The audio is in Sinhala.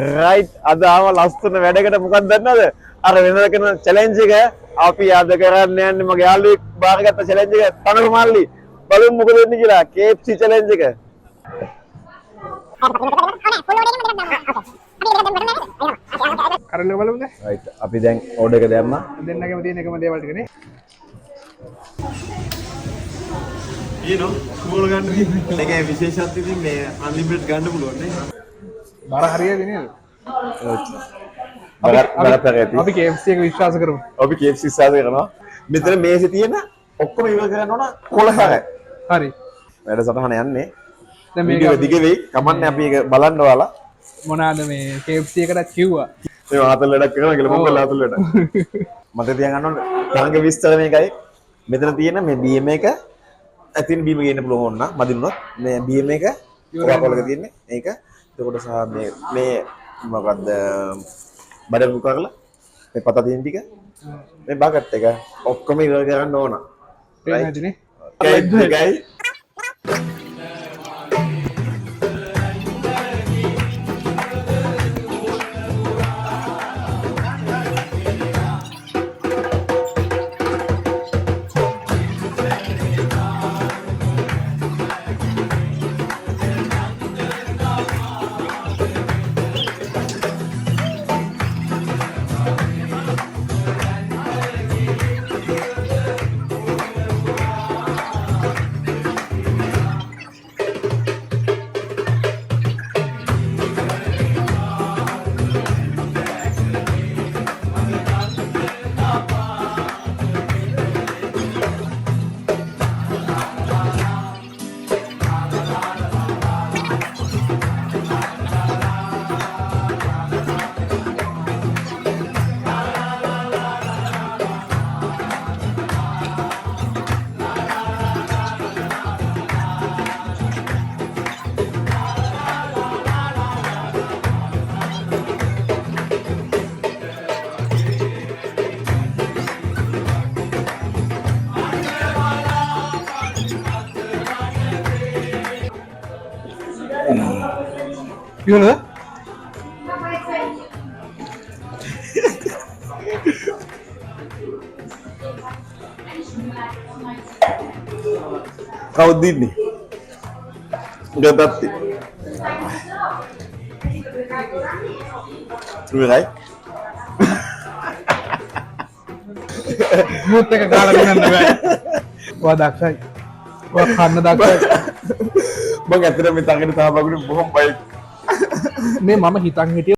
රයිට් අද ආව ලස්සන වැඩකට මොකක්ද දන්නවද? අර වෙනද කරන චැලෙන්ජ් එක අපි අද කරන්න යන්නේ මගේ යාළුවෙක් බාරගත්ත චැලෙන්ජ් එක තනකො මල්ලි. බලමු මොකද වෙන්නේ කියලා. KFC චැලෙන්ජ් එක. කරන්න බලමුද? රයිට් අපි දැන් ඕඩර් එක දැම්මා. දෙන්නගේම තියෙන එකම දේවල් ටිකනේ. ඊනෝ කෝල් ගන්න තියෙන්නේ. ඒකේ විශේෂත්වය ඉතින් මේ අන්ලිමිටඩ් ගන්න පුළුවන් නේ. බර හරියද නේද? අපි KFC එක විශ්වාස කරමු. අපි KFC විශ්වාස කරනවා. මෙතන මේසෙ තියෙන ඔක්කොම ඉවර කරන්න ඕන 11යි. හරි. වැඩසටහන යන්නේ. දැන් මේක දිග වෙයි. කමන්නේ අපි ඒක බලන්න ඔයාලා. මොනවාද මේ KFC එකට කිව්වා. මේ ආතල් වැඩක් කරනවා කියලා මොකද ආතල් වැඩ. මට තියන් ගන්න ඕනේ. තරඟ විස්තර මේකයි. මෙතන තියෙන මේ BM එක ඇතින් බීම ගේන්න පුළුවන් ඕන නම් මදිනුනොත් මේ BM එක කොකාකෝලා එක තියෙන්නේ. ඒක එතකොට සහ මේ මොකද්ද බඩ මුක කරලා මේ පත තියෙන ටික මේ බකට් එක ඔක්කොම ඉවර කරන්න ඕන. ඒක නැතිනේ. ඒකයි Gimana? කවුද ඉන්නේ? ගතත්ති. ඉවරයි. මුත් එක කාලා ගන්නන්න බෑ. ඔයා දක්ෂයි. ඔයා කන්න දක්ෂයි. මම ඇත්තටම මේ තංගනේ තාම බගුනේ බොහොම බයි. මේ මම හිතන් හිටියේ